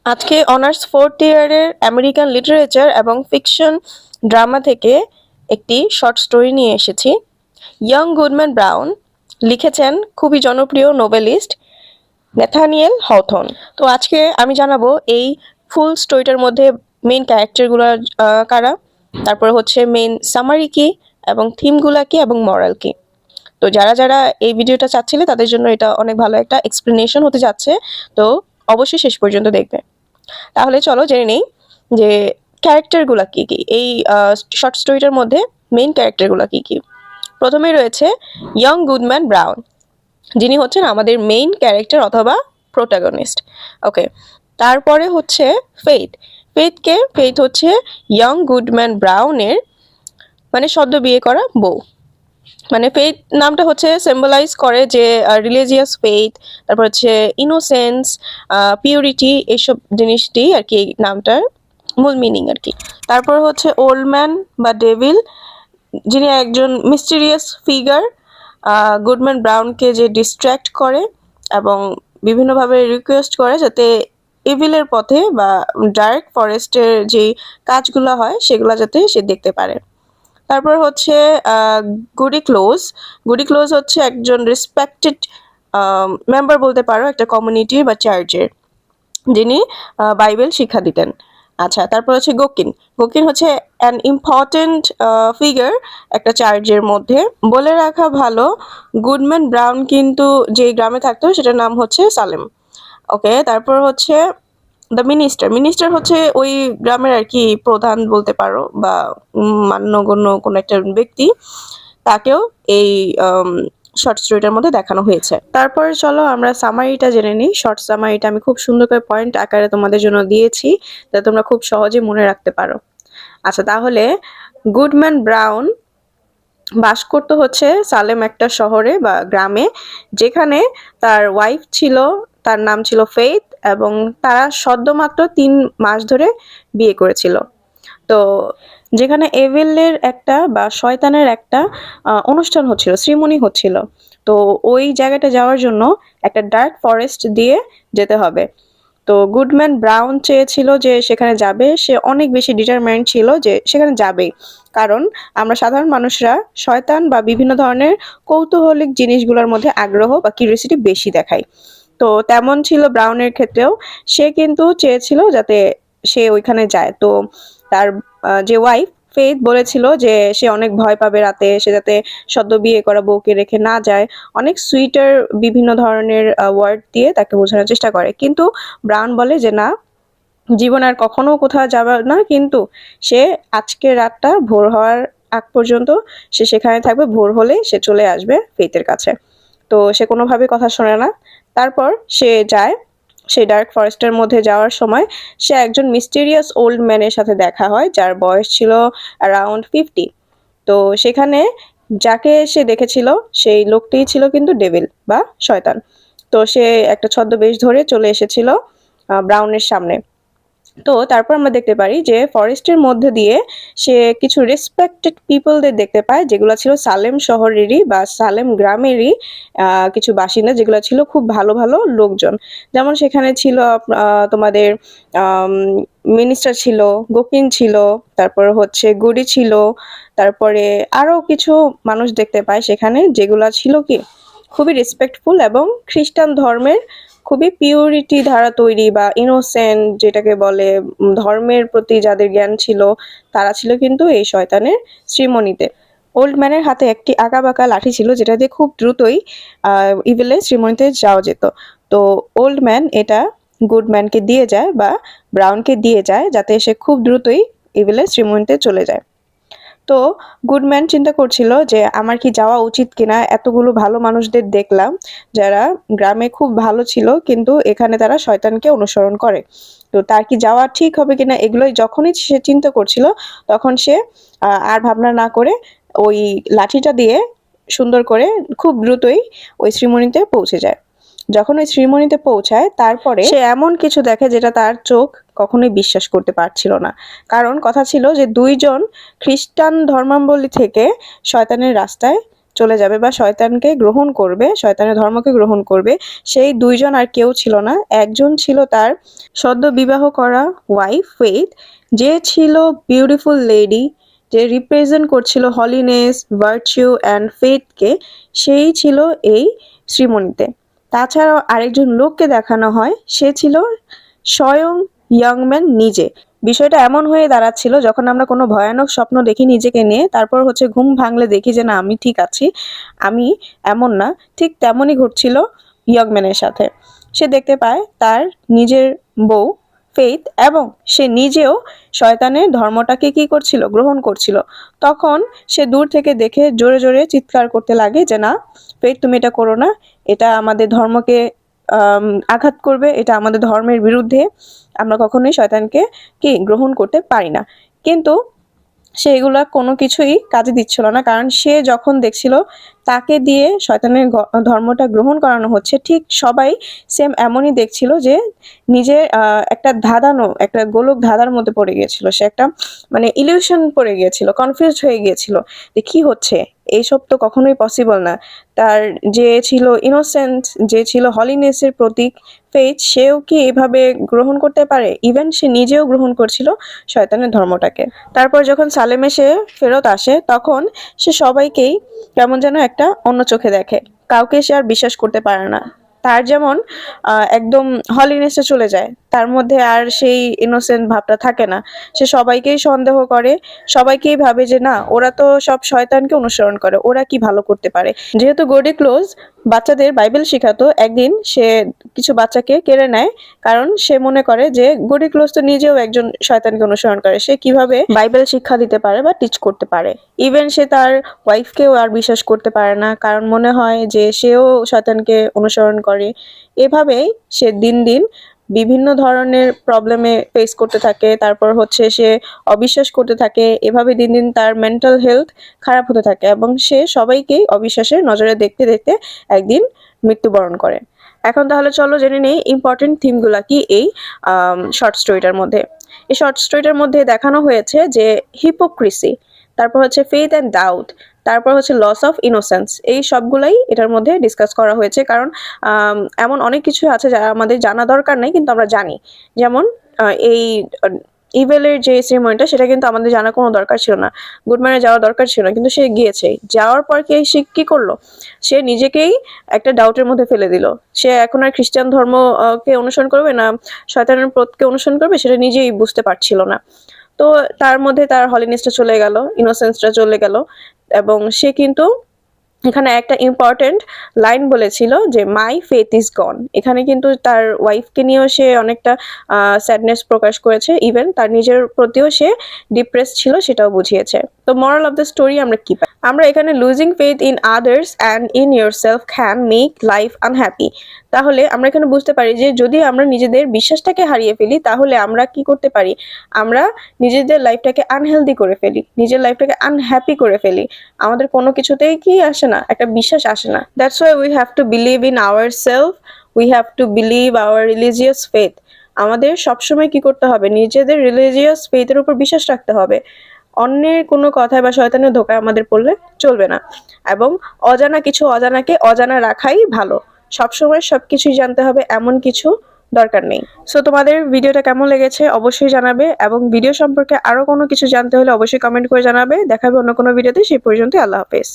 আজকে honours fourth ইয়ারের American literature এবং ফিকশন ড্রামা থেকে একটি শর্ট স্টোরি নিয়ে এসেছি। ইয়ং গুডম্যান ব্রাউন লিখেছেন খুবই জনপ্রিয় নোবেলিস্ট ন্যাথানিয়েল হথর্ন। তো আজকে আমি জানাবো এই ফুল স্টোরিটার মধ্যে মেইন ক্যারেক্টারগুলো কারা, তারপরে হচ্ছে মেইন সামারি কি এবং থিমগুলা কি এবং মরাল কি। তো যারা যারা এই ভিডিওটা চাচ্ছিলে তাদের জন্য এটা অনেক ভালো একটা এক্সপ্লেনেশন হতে যাচ্ছে। তো অবশ্যই শেষ পর্যন্ত দেখবে। তাহলে চলো জেনে নেই যে ক্যারেক্টারগুলো কি কি, এই শর্ট স্টোরিটার মধ্যে মেইন ক্যারেক্টারগুলো কি কি। প্রথমেই রয়েছে ইয়ং গুডম্যান ব্রাউন, যিনি হচ্ছেন আমাদের মেইন ক্যারেক্টার অথবা প্রোটাগনিস্ট। ওকে, তারপরে হচ্ছে ফেইথ। ফেইথ হচ্ছে ইয়ং গুডম্যান ব্রাউনের মানে সদ্য বিয়ে করা বউ। মানে ফেইথ নামটা হচ্ছে সিম্বলাইজ করে যে রিলিজিয়াস ফেইথ, তারপর হচ্ছে ইনোসেন্স, পিউরিটি, এইসব জিনিসটি আর কি এই নামটার মূল মিনিং আর কি। তারপর হচ্ছে ওল্ড ম্যান বা ডেভিল, যিনি একজন মিস্টিরিয়াস ফিগার, গুডম্যান ব্রাউনকে যে ডিস্ট্র্যাক্ট করে এবং বিভিন্নভাবে রিকোয়েস্ট করে যাতে ইভিলের পথে বা ডার্ক ফরেস্টের যে কাজগুলো হয় সেগুলো যাতে সে দেখতে পারে। তারপর হচ্ছে গুডি ক্লোজ। গুডি ক্লোজ হচ্ছে একজন রেসপেক্টেড মেম্বার বলতে পারো একটা কমিউনিটির বা চার্চের, যিনি বাইবেল শিক্ষা দিতেন। আচ্ছা, তারপর হচ্ছে গকিন। গকিন হচ্ছে অ্যান ইম্পর্টেন্ট ফিগার একটা চার্চের মধ্যে। বলে রাখা ভালো, গুডম্যান ব্রাউন কিন্তু যে গ্রামে থাকতো সেটার নাম হচ্ছে সালেম। ওকে, তারপর হচ্ছে দ্য মিনিস্টার হচ্ছে ওই গ্রামের আর কি প্রধান বলতে পারো বা মান্যগণ্য কোনো একটা ব্যক্তি। তাকেও এই শর্ট স্টোরিটার মধ্যে দেখানো হয়েছে। তারপরে চলো আমরা সামারিটা জেনে নিই। শর্ট সামারিটা আমি খুব সুন্দর করে পয়েন্ট আকারে তোমাদের জন্য দিয়েছি, যাতে তোমরা খুব সহজে মনে রাখতে পারো। আচ্ছা, তাহলে গুডম্যান ব্রাউন বাস করতো হচ্ছে সালেম একটা শহরে বা গ্রামে, যেখানে তার ওয়াইফ ছিল, তার নাম ছিল ফেইথ, এবং তারা সদ্যমাত্র 3 মাস ধরে বিয়ে করেছিল। তো যেখানে এভিলের একটা বা শয়তানের একটা অনুষ্ঠান হচ্ছিল, শ্রীমণি হচ্ছিল। তো ওই জায়গাটা যাওয়ার জন্য একটা ডার্ক ফরেস্ট দিয়ে যেতে হবে। তো গুডম্যান ব্রাউন চেয়েছিল যে সেখানে যাবে, সে অনেক বেশি ডিটারমাইন্ড ছিল যে সেখানে যাবেই। কারণ আমরা সাধারণ মানুষরা শয়তান বা বিভিন্ন ধরনের কৌতূহলিক জিনিসগুলোর মধ্যে আগ্রহ বা কিউরিওসিটি বেশি দেখাই। তো তেমন ছিল ব্রাউনের ক্ষেত্রেও। সে কিন্তু চেয়েছিল যাতে সে ওইখানে যায়। তো তার যে ওয়াইফ ফেইথ বলেছিল যে সে অনেক ভয় পাবে রাতে, সে যাতে সদ্য বিয়ে করা বউকে রেখে না যায়। অনেক সুইটার বিভিন্ন ধরনের ওয়ার্ড দিয়ে তাকে বোঝানোর চেষ্টা করে, কিন্তু ব্রাউন বলে যে না, জীবন আর কখনো কোথাও যাবে না, কিন্তু সে আজকের রাতটা ভোর হওয়ার আগ পর্যন্ত সে সেখানে থাকবে, ভোর হলে সে চলে আসবে ফেইথের কাছে। তো সে কোনোভাবে কথা শোনে না। তারপর সে যায়, সেই ডার্ক ফরেস্টের মধ্যে যাওয়ার সময় সে একজন মিস্টেরিয়াস ওল্ড ম্যানের সাথে দেখা হয়, যার বয়স ছিল অ্যারাউন্ড 50। তো সেখানে যাকে সে দেখেছিল সেই লোকটিই ছিল কিন্তু ডেভিল বা শয়তান। তো সে একটা ছদ্মবেশ ধরে চলে এসেছিল ব্রাউনের সামনে। তো তারপর আমরা দেখতে পারি যে ফরেস্টের মধ্যে দিয়ে সে কিছু রেসপেক্টেড পিপলদের দেখতে পায়, যেগুলো ছিল সালেম শহরেরই বা সালেম গ্রামেরই কিছু বাসিন্দা, যেগুলো ছিল খুব ভালো ভালো লোকজন। যেমন সেখানে ছিল তোমাদের মিনিস্টার ছিল, গোকিন ছিল, তারপর হচ্ছে গুডি ছিল, তারপরে আরো কিছু মানুষ দেখতে পায় সেখানে, যেগুলা ছিল কি খুবই রেসপেক্টফুল এবং খ্রিস্টান ধর্মের খুবই পিউরিটি ধারা তৈরি বা ইনোসেন্ট যেটাকে বলে, ধর্মের প্রতি যাদের জ্ঞান ছিল, তারা ছিল কিন্তু এই শয়তানের শ্রীমণিতে। ওল্ড ম্যানের হাতে একটি আঁকাবাঁকা লাঠি ছিল, যেটা দিয়ে খুব দ্রুতই ইভিলের শ্রীমণিতে যাওয়া যেত। তো ওল্ড ম্যান এটা গুড ম্যানকে দিয়ে যায় বা ব্রাউনকে দিয়ে যায়, যাতে সে খুব দ্রুতই ইভিলের শ্রীমণিতে চলে যায়। তো গুডম্যান চিন্তা করছিল যে আমার কি যাওয়া উচিত কিনা, এতগুলো ভালো মানুষদের দেখলাম যারা গ্রামে খুব ভালো ছিল, কিন্তু এখানে তারা শয়তানকে অনুসরণ করে। তো তার কি যাওয়া ঠিক হবে কিনা, এগুলোই যখনই সে চিন্তা করছিল, তখন সে আর ভাবনা না করে ওই লাঠিটা দিয়ে সুন্দর করে খুব দ্রুতই ওই শ্রীমণিতে পৌঁছে যায়। যখন ওই শ্রীমণিতে পৌঁছায়, তারপরে সে এমন কিছু দেখে যেটা তার চোখ কখনোই বিশ্বাস করতে পারছিল না। কারণ কথা ছিল যে 2 জন খ্রিস্টান ধর্মাবলম্বী থেকে শয়তানের রাস্তায় চলে যাবে বা শয়তানকে গ্রহণ করবে, শয়তানের ধর্মকে গ্রহণ করবে, সেই দুইজন আর কেউ ছিল না। একজন ছিল তার সদ্য বিবাহ করা ওয়াইফ ফেইথ, যে ছিল বিউটিফুল লেডি, যে রিপ্রেজেন্ট করছিল হলিনেস, ভার্চু অ্যান্ড ফেথকে, সেই ছিল এই শ্রীমণিতে। তাছাড়াও আরেকজন লোককে দেখানো হয়, সে ছিল স্বয়ং ইয়াংম্যান নিজে। বিষয়টা এমন হয়ে দাঁড়াচ্ছিল, যখন আমরা কোনো ভয়ানক স্বপ্ন দেখি নিজেকে নিয়ে, তারপর হচ্ছে ঘুম ভাঙলে দেখি যে না, আমি ঠিক আছি, আমি এমন না, ঠিক তেমনই ঘটছিল ইয়ংম্যানের সাথে। সে দেখতে পায় তার নিজের বউ ফেইথ এবং সে নিজেও শয়তানের ধর্মটাকে কি করছিল, গ্রহণ করছিল। তখন সে দূর থেকে দেখে জোরে জোরে চিৎকার করতে লাগে যে না ফেইথ, তুমি এটা করো না, এটা আমাদের ধর্মকে আঘাত করবে, এটা আমাদের ধর্মের বিরুদ্ধে, আমরা কখনোই শয়তানকে কি গ্রহণ করতে পারি না। কিন্তু সেগুলা কোনো কিছুই কাজে দিচ্ছিল না, কারণ সে যখন দেখছিল তাকে দিয়ে শয়তানের ধর্মটা গ্রহণ করানো হচ্ছে, ঠিক সবাই সেম এমনই দেখছিল, যে নিজের একটা ধাঁধানো, একটা গোলক ধাঁধার মধ্যে পড়ে গিয়েছিল। সে একটা মানে ইলিউশন পড়ে গিয়েছিল, কনফিউজড হয়ে গিয়েছিল যে কি হচ্ছে, এইসব তো কখনোই পসিবল না। তার যে ছিল ইনোসেন্ট, যে ছিল হলিনেসের প্রতীক ফেইথ, সেও কি এভাবে গ্রহণ করতে পারে? ইভেন সে নিজেও গ্রহণ করছিল শয়তানের ধর্মটাকে। তারপর যখন সালেমে সে ফেরত আসে, তখন সে সবাইকেই কেমন যেন একটা অন্য চোখে দেখে, কাউকে সে আর বিশ্বাস করতে পারে না। তার যেমন একদম হলিনেসে চলে যায়, তার মধ্যে আর সেই ইনোসেন্ট ভাবটা থাকে না। সে সবাইকেই সন্দেহ করে, সবাইকেই ভাবে যে না, ওরা তো সব শয়তানকে অনুসরণ করে, ওরা কি ভালো করতে পারে। যেহেতু গডি ক্লোজ বাচ্চাদের বাইবেল শেখাতো, একদিন সে কিছু বাচ্চাকে কেড়ে নেয়, কারণ সে মনে করে যে গডি ক্লোজ তো নিজেও একজন শয়তানকে অনুসরণ করে, সে কিভাবে বাইবেল শিক্ষা দিতে পারে বা টিচ করতে পারে। ইভেন সে তার ওয়াইফকেও আর বিশ্বাস করতে পারে না, কারণ মনে হয় যে সেও শয়তানকে অনুসরণ করে। এভাবেই সে দিন দিন বিভিন্ন ধরনের প্রবলেমে ফেস করতে থাকে, তারপর হচ্ছে সে অবিশ্বাস করতে থাকে। এভাবে দিন দিন তার মেন্টাল হেলথ খারাপ হতে থাকে এবং সে সবাইকেই অবিশ্বাসের নজরে দেখতে দেখতে একদিন মৃত্যুবরণ করে। এখন তাহলে চলো জেনে নেই ইম্পর্টেন্ট থিমগুলা কি এই শর্ট স্টোরিটার মধ্যে। এই শর্ট স্টোরিটার মধ্যে দেখানো হয়েছে যে হিপোক্রিসি, তারপর হচ্ছে ফেথ অ্যান্ড ডাউট, তারপর হচ্ছে লস অফ ইনোসেন্স, এই সবগুলাই এটার মধ্যে ডিসকাস করা হয়েছে। কারণ এমন অনেক কিছু আছে যা আমাদের জানা দরকার নেই, কিন্তু আমরা জানি। যেমন এই ইভেলের যে সেরিমনিটা, সেটা কিন্তু আমাদের জানার কোনো দরকার ছিল না, গুডম্যানে যাওয়ার দরকার ছিল না, কিন্তু সে গিয়েছে। যাওয়ার পর সে কি করলো, সে নিজেকেই একটা ডাউটের মধ্যে ফেলে দিল। সে এখন আর খ্রিস্টান ধর্ম কে অনুসরণ করবে না শয়তানের পথকে অনুসরণ করবে, সেটা নিজেই বুঝতে পারছিল না। তো তার মধ্যে তার হলিনেসটা চলে গেল, ইনোসেন্সটা চলে গেল, এবং সে কিন্তু এখানে একটা ইম্পর্টেন্ট লাইন বলেছিল যে মাই ফেথ ইজ গন। এখানে কিন্তু তার ওয়াইফকে নিয়েও সে অনেকটা স্যাডনেস প্রকাশ করেছে, ইভেন তার নিজের প্রতিও সে ডিপ্রেস ছিল, সেটাও বুঝিয়েছে। তো মরাল অফ দ্য স্টোরি আমরা কি পাই? আমরা এখানে losing faith in others and in yourself can make life unhappy. তাহলে আমরা এখানে বুঝতে পারি যে যদি আমরা নিজেদের বিশ্বাসটাকে হারিয়ে ফেলি, তাহলে আমরা কি করতে পারি, আমরা নিজেদের লাইফটাকে আনহেলদি করে ফেলি, নিজের লাইফটাকে আনহ্যাপি করে ফেলি। আমাদের কোনো কিছুতেই কি আসে না, একটা বিশ্বাস আসে না। That's why we have to believe in our self, we have to believe our religious faith. আমাদের সবসময় কি করতে হবে, নিজেদের রিলিজিয়াস ফেথের উপর বিশ্বাস রাখতে হবে। অন্যের কোনো কথায় বা শয়তানের ধোকায় আমাদের পড়লে চলবে না, এবং অজানা কিছু অজানাকে অজানা রাখাই ভালো। সবসময় সবকিছুই জানতে হবে এমন কিছু দরকার নেই। সো তোমাদের ভিডিওটা কেমন লেগেছে অবশ্যই জানাবে, এবং ভিডিও সম্পর্কে আরো কোনো কিছু জানতে হলে অবশ্যই কমেন্ট করে জানাবে। দেখাবে অন্য কোনো ভিডিওতে, সেই পর্যন্ত আল্লাহ হাফেজ।